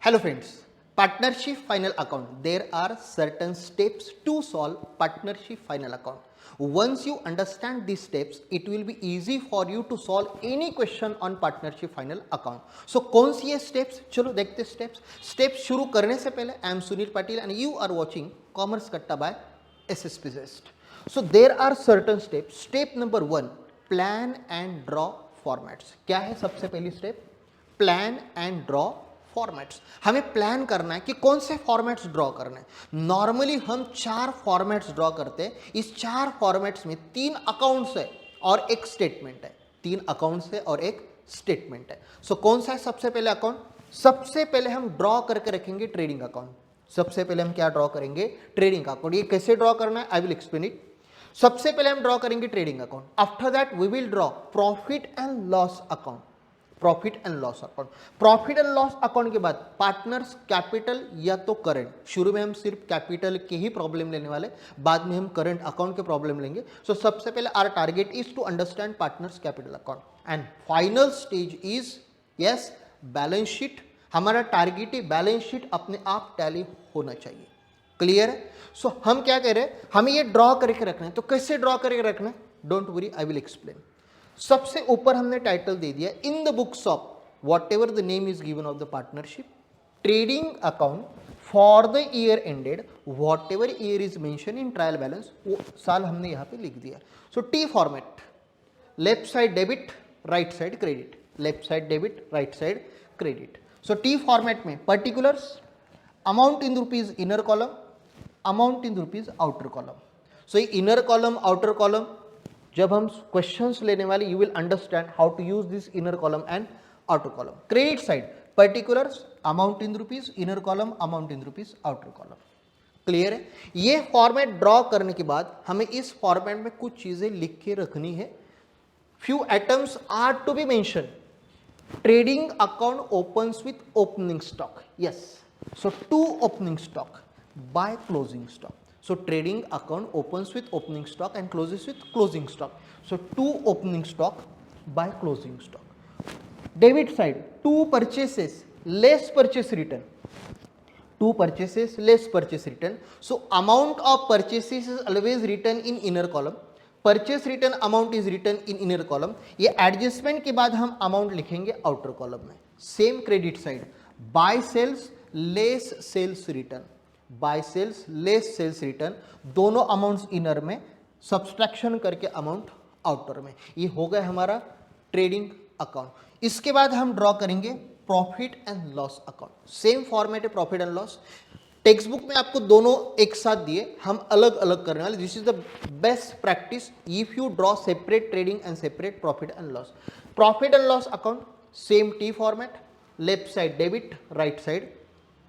Hello friends, partnership final account. There are certain steps to solve partnership final account. Once you understand these steps, it will be easy for you to solve any question on partnership final account. So कौन सी ये steps? चलो देखते steps. Steps शुरू करने से पहले I am Sunil Patil and you are watching Commerce Katta by SSP Zest. So there are certain steps. Step number 1, plan and draw formats. क्या है सबसे पहली step? Plan and draw formats. हमें plan करना है कि कौन से फॉर्मेट्स ड्रॉ करना है. नॉर्मली हम 4 फॉर्मेट्स ड्रॉ करते हैं. इस 4 फॉर्मेट्स में 3 अकाउंट्स है और एक स्टेटमेंट है. 3 अकाउंट्स है और एक स्टेटमेंट है. सो कौन सा है सबसे पहले अकाउंट? सबसे पहले हम ड्रॉ करके रखेंगे ट्रेडिंग अकाउंट. सबसे पहले हम क्या ड्रॉ करेंगे? Trading account. ये कैसे ड्रॉ करना है? I will explain it. सबसे पहले हम ड्रॉ करेंगे trading account. After that we will draw profit and loss account. Profit and loss account. Profit and loss account के बाद पार्टनर्स कैपिटल या तो करंट. शुरू में हम सिर्फ कैपिटल के ही प्रॉब्लम लेने वाले, बाद में हम करंट अकाउंट के प्रॉब्लम लेंगे. सो सबसे पहले our target is to understand partners capital account and final stage is yes balance sheet. हमारा टारगेट ही बैलेंस शीट अपने आप टैली होना चाहिए. क्लियर है? सो हम क्या कह रहे हैं, हमें ये ड्रॉ करके रखना है. तो कैसे ड्रॉ करके रखना है? Don't worry, I will explain. सबसे ऊपर हमने टाइटल दे दिया in the books of whatever the name is given of the partnership trading account for the year ended whatever year is mention in trial balance. वो साल हमने यहाँ पे लिख दिया. So T format, left side debit, right side credit. Left side debit, right side credit. So T format में particulars, amount in rupees inner column, amount in rupees outer column. So ये inner column outer column जब हम questions लेने वाले you will understand how to use this inner column and outer column. Credit side particulars, amount in rupees inner column, amount in rupees outer column. Clear है? ये format draw करने के बाद हमें इस फॉर्मेट में कुछ चीजें लिख के रखनी है. Few items are to be mention. Trading account opens with opening stock. Yes, so to opening stock by closing stock. So trading account opens with opening stock and closes with closing stock. So 2 opening stock by closing stock. Debit side 2 purchases less purchase return. 2 purchases less purchase return. So amount of purchases is always written in inner column. Purchase return amount is written in inner column. ये adjustment के बाद हम amount लिखेंगे outer column में. Same credit side buy sales less sales return. By sales less sales return. दोनों amounts inner में, subtraction करके amount outer में. ये हो गया हमारा ट्रेडिंग अकाउंट. इसके बाद हम ड्रॉ करेंगे profit and loss account. Same format है profit and loss. Text book में आपको दोनों एक साथ दिए, हम अलग अलग करने वाले. This is the best practice if you draw separate trading and separate profit and loss. Profit and loss account same T format, left side debit, right side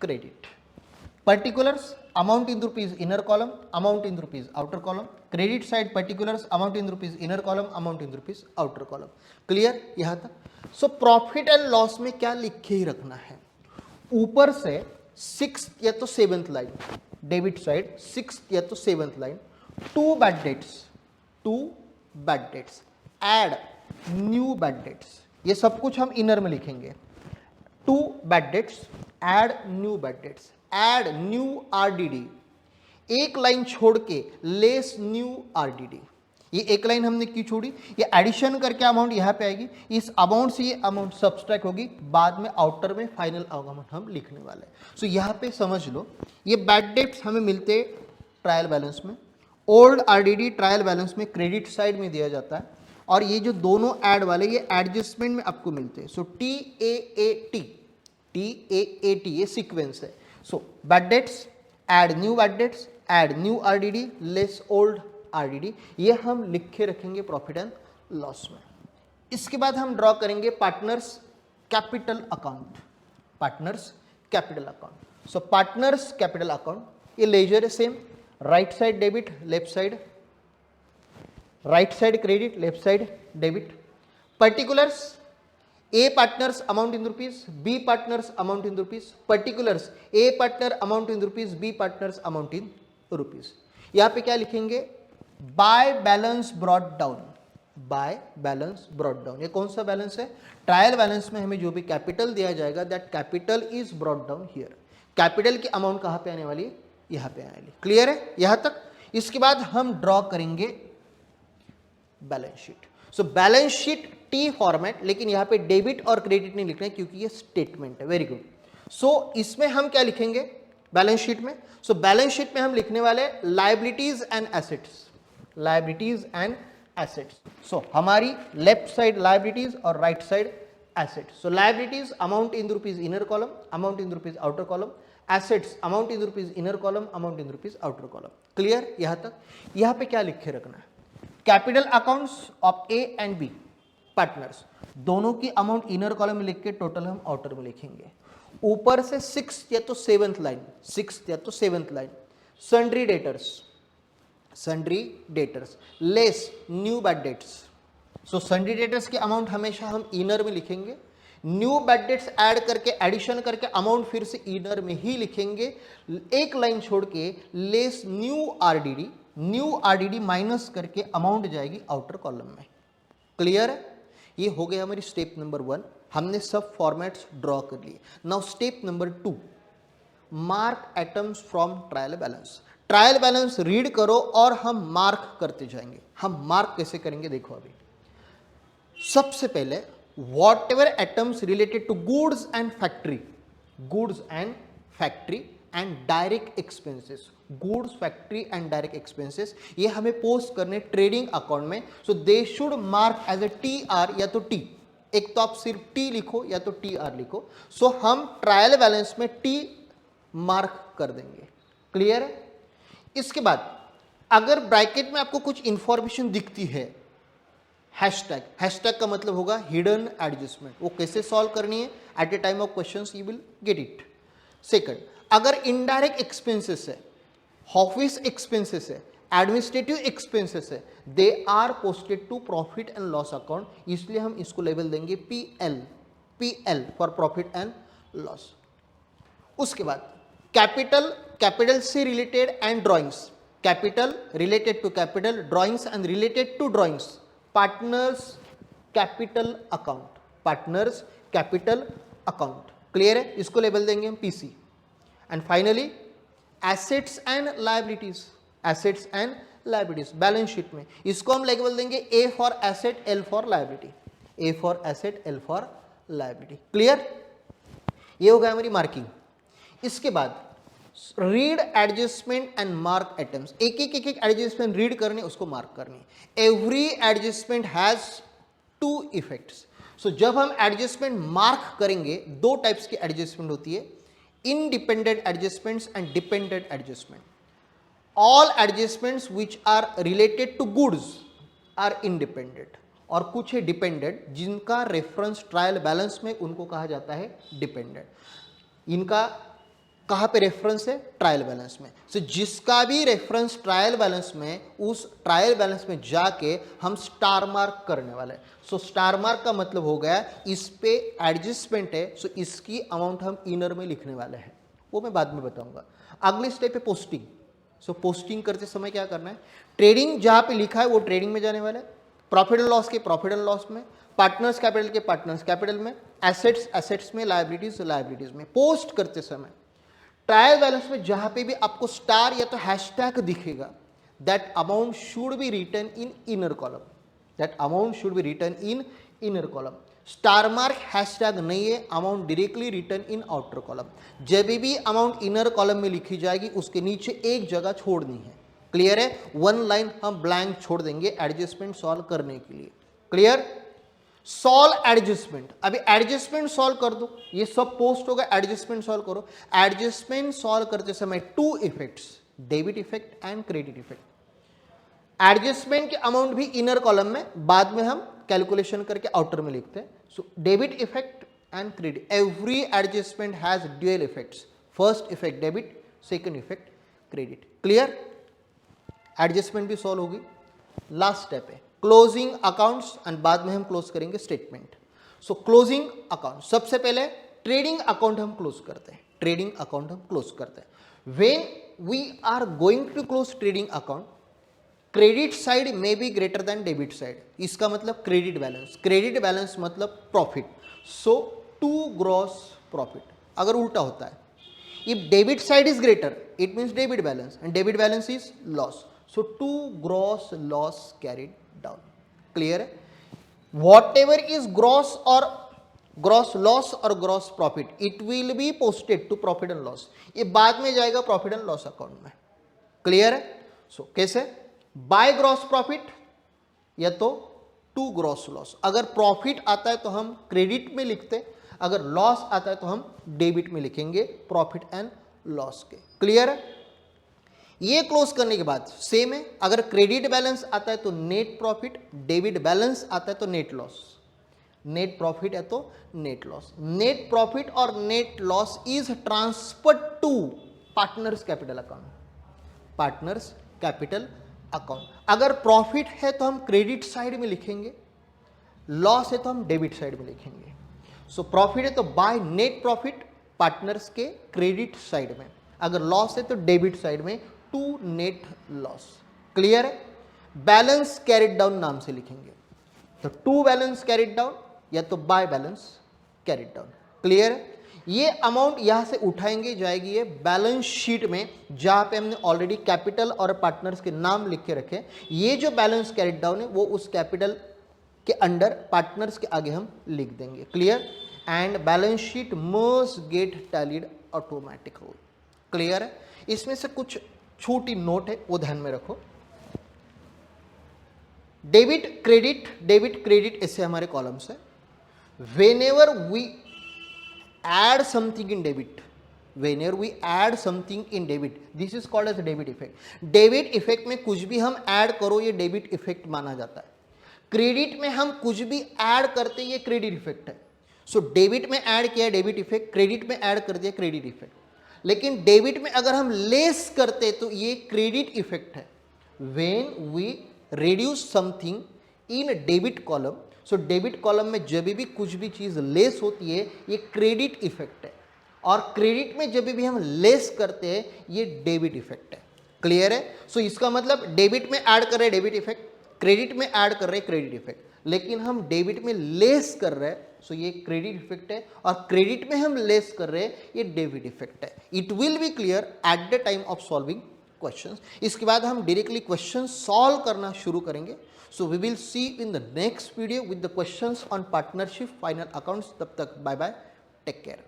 credit. Particulars amount in rupees inner column, amount in rupees outer column. Credit side particulars amount in rupees inner column, amount in rupees outer column. Clear यहाँ तक? So profit and loss में क्या लिख के ही रखना है? ऊपर से 6th या तो 7th line, debit side 6th या तो 7th line, 2 bad debts, 2 bad debts, add new bad debts. ये सब कुछ हम इनर में लिखेंगे. 2 bad debts, add new bad debts, add new RDD. एक लाइन छोड़ के लेस न्यू आरडीडी. ये एक लाइन हमने क्यों छोड़ी? ये एडिशन करके अमाउंट यहाँ पे आएगी. इस अमाउंट से ये अमाउंट सब्सट्रैक्ट होगी, बाद में आउटर में फाइनल अमाउंट हम लिखने वाले. सो यहाँ पे समझ लो ये बैड डेट्स हमें मिलते ट्रायल बैलेंस में. ओल्ड आरडीडी ट्रायल बैलेंस में क्रेडिट साइड में दिया जाता है, और ये जो दोनों ऐड वाले ये एडजस्टमेंट में आपको मिलते हैं. सो TAAT, TAAT ये सीक्वेंस है. So bad debts, add new bad debts, add new RDD, less old RDD. ये हम लिख के रखेंगे प्रॉफिट एंड लॉस में. इसके बाद हम ड्रॉ करेंगे partners capital account. Partners capital account. So partners capital account ये लेजर है same. Right side debit, left side, right side credit, left side debit. Particulars A partners amount in rupees, B partners amount in rupees. Particulars A partner amount in rupees, B partners amount in rupees. यहाँ पे क्या लिखेंगे? By balance brought down. By balance brought down. ये कौन सा balance है? Trial balance में हमें जो भी कैपिटल दिया जाएगा that capital is brought down here. Capital की अमाउंट कहां पे आने वाली है? यहां पे आने वाली। क्लियर है यहां तक? इसके बाद हम ड्रॉ करेंगे balance sheet. So balance sheet T format, लेकिन यहां पे डेबिट और क्रेडिट नहीं लिखना है क्योंकि ये स्टेटमेंट है। Very good. सो इसमें हम क्या लिखेंगे बैलेंस शीट में? सो बैलेंस शीट में हम लिखने वाले liabilities and assets, liabilities and assets. So हमारी लेफ्ट साइड लायबिलिटीज और right side assets. So liabilities amount in rupees inner column, amount in rupees outer column, assets amount in rupees inner column, amount in rupees outer column. Clear यहां तक? यहां पे क्या लिख के रखना है? Capital accounts of A and B partners, दोनों की अमाउंट इनर कॉलम में लिख के टोटल हम आउटर में लिखेंगे। ऊपर से 6th या तो 7th लाइन, 6th या तो 7th line, sundry debtors, sundry debtors less new bad debts. So sundry debtors की अमाउंट हमेशा हम इनर में लिखेंगे, न्यू बैड डेट्स ऐड करके एडिशन करके अमाउंट फिर से इनर में ही लिखेंगे। एक लाइन छोड़ के less new RDD, new RDD minus करके अमाउंट जाएगी आउटर कॉलम में। क्लियर है? ये हो गया हमारी स्टेप नंबर 1। हमने सब फॉर्मेट्स ड्रॉ कर लिए। Now step number 2, mark items from trial balance. Trial balance read करो और हम मार्क करते जाएंगे। हम मार्क कैसे करेंगे देखो अभी। सबसे पहले whatever items related to goods and factory, goods and factory and direct expenses, goods factory and direct expenses, ये हमें पोस्ट करने ट्रेडिंग अकाउंट में। So they should mark as a T R या तो टी, एक तो आप सिर्फ टी लिखो या तो टी आर लिखो। सो हम ट्रायल बैलेंस में टी मार्क कर देंगे। क्लियर है? इसके बाद अगर ब्रैकेट में आपको कुछ इंफॉर्मेशन दिखती है, हैशटैग, हैशटैग का मतलब होगा हिडन एडजस्टमेंट, वो कैसे सॉल्व करनी है at a time of questions you will get it. Second, अगर इनडायरेक्ट एक्सपेंसेस है, ऑफिस एक्सपेंसेस है, एडमिनिस्ट्रेटिव एक्सपेंसेस है, they are posted to profit and loss account, इसलिए हम इसको लेबल देंगे PL, PL for profit and loss. उसके बाद कैपिटल, कैपिटल से related and drawings, capital related to capital, drawings and related to drawings, partners capital account, partners capital account. Clear है? इसको label देंगे हम PC. And finally assets and liabilities, assets and liabilities balance sheet में इसको हम label देंगे A for asset, L for liability, A for asset, L for liability. Clear? ये हो गया हमारी मार्किंग। इसके बाद read adjustment and mark items, एक एक एडजस्टमेंट रीड करने, उसको मार्क करनी। Every adjustment has 2 effects. So जब हम एडजस्टमेंट मार्क करेंगे, 2 टाइप्स की एडजस्टमेंट होती है, independent adjustments and dependent adjustment. All adjustments which are related to goods are independent, और कुछ है डिपेंडेंट जिनका रेफरेंस ट्रायल बैलेंस में, उनको कहा जाता है डिपेंडेंट। इनका कहाँ पे रेफरेंस है? ट्रायल बैलेंस में। सो जिसका भी रेफरेंस ट्रायल बैलेंस में, उस ट्रायल बैलेंस में जाके हम स्टार मार्क करने वाले हैं। सो स्टार मार्क का मतलब हो गया इस पे एडजस्टमेंट है, सो इसकी अमाउंट हम इनर में लिखने वाले हैं, वो मैं बाद में बताऊंगा। अगली स्टेप है पोस्टिंग। सो पोस्टिंग करते समय क्या करना है? ट्रेडिंग जहाँ पे लिखा है वो ट्रेडिंग में जाने वाला है, प्रॉफिट एंड लॉस के प्रॉफिट एंड लॉस में, पार्टनर्स कैपिटल के पार्टनर्स कैपिटल में, एसेट्स एसेट्स में, लायबिलिटीज लायबिलिटीज में। पोस्ट करते समय ट्रायल बैलेंस में जहां पे भी आपको स्टार या तो हैशटैग दिखेगा, that amount should be written in inner column, that amount should be written in inner column. Star mark hashtag नहीं है, amount directly written in outer column. जब भी अमाउंट इनर कॉलम में लिखी जाएगी उसके नीचे एक जगह छोड़नी है। क्लियर है? 1 लाइन हम ब्लैंक छोड़ देंगे एडजस्टमेंट सॉल्व करने के लिए। क्लियर? सॉल्व एडजस्टमेंट, अभी एडजस्टमेंट सॉल्व कर दो, ये सब पोस्ट होगा, एडजस्टमेंट सॉल्व करो। एडजस्टमेंट सॉल्व करते समय 2 effects, debit effect and credit effect. Adjustment के अमाउंट भी इनर कॉलम में, बाद में हम कैलकुलेशन करके आउटर में लिखते हैं। So debit effect and credit, every adjustment has dual effects, first effect debit, second effect credit. Clear? Adjustment भी सॉल्व होगी। लास्ट स्टेप है क्लोजिंग अकाउंट्स, एंड बाद में हम क्लोज करेंगे स्टेटमेंट। सो क्लोजिंग अकाउंट, सबसे पहले ट्रेडिंग अकाउंट हम क्लोज करते हैं, ट्रेडिंग अकाउंट हम क्लोज करते हैं। When we are going to close trading account, credit side में be greater than debit side, इसका मतलब क्रेडिट बैलेंस, क्रेडिट बैलेंस मतलब profit, so to gross profit. अगर उल्टा होता है, if debit side is greater it means debit balance and debit balance is loss, so to gross loss carried down. Clear है? Whatever is gross और gross loss और gross profit it will be posted to profit and loss, ये बाद में जाएगा profit and loss account में। Clear है? So कैसे? बाय ग्रॉस प्रॉफिट या तो टू ग्रॉस लॉस। अगर प्रॉफिट आता है तो हम क्रेडिट में लिखते, अगर लॉस आता है तो हम डेबिट में लिखेंगे प्रॉफिट एंड लॉस के। क्लियर है? ये क्लोज करने के बाद सेम है, अगर क्रेडिट बैलेंस आता है तो नेट प्रॉफिट, डेबिट बैलेंस आता है तो नेट लॉस, नेट प्रॉफिट है तो नेट लॉस। नेट प्रॉफिट और net loss is transferred to partners capital account, partners capital account. अगर प्रॉफिट है तो हम क्रेडिट साइड में लिखेंगे, लॉस है तो हम डेबिट साइड में लिखेंगे। सो प्रॉफिट है तो बाय नेट प्रॉफिट पार्टनर्स के क्रेडिट साइड में, अगर लॉस है तो डेबिट साइड में टू नेट लॉस। क्लियर है? बैलेंस कैरिड डाउन नाम से लिखेंगे, तो टू बैलेंस कैरिड डाउन या तो by balance carried down. Clear है? ये अमाउंट यहां से उठाएंगे, जाएगी ये बैलेंस शीट में, जहां पे हमने ऑलरेडी कैपिटल और पार्टनर्स के नाम लिख के रखे। ये जो बैलेंस कैरिड डाउन है वो उस कैपिटल के अंडर पार्टनर्स के आगे हम लिख देंगे। Clear? And balance sheet must get tallied automatically. Clear है? इसमें से कुछ छोटी नोट है वो ध्यान में रखो। डेबिट क्रेडिट ऐसे हमारे कॉलम्स है। whenever we add something in debit, whenever we add something in debit, this is called as debit effect। Debit effect में कुछ भी हम ऐड करो ये डेबिट इफेक्ट माना जाता है। क्रेडिट में हम कुछ भी ऐड करते ये क्रेडिट इफेक्ट है। सो डेबिट में ऐड किया डेबिट इफेक्ट, क्रेडिट में ऐड कर दिया क्रेडिट इफेक्ट। लेकिन डेबिट में अगर हम लेस करते तो ये क्रेडिट इफेक्ट है। When we reduce something in debit column, so debit column में जब भी कुछ भी चीज लेस होती है ये क्रेडिट इफेक्ट है, और क्रेडिट में जब भी हम लेस करते हैं ये डेबिट इफेक्ट है। क्लियर है? सो इसका मतलब डेबिट में ऐड कर रहे हैं डेबिट इफेक्ट, क्रेडिट में ऐड कर रहे हैं क्रेडिट इफेक्ट, लेकिन हम डेबिट में लेस कर रहे हैं सो ये क्रेडिट इफेक्ट है, और क्रेडिट में हम लेस कर रहे हैं ये डेबिट इफेक्ट है। It will be clear at the time of solving questions. इसके बाद हम डायरेक्टली क्वेश्चन सॉल्व करना शुरू करेंगे। So we will see in the next video with the questions on partnership final accounts. तब तक bye bye, take care.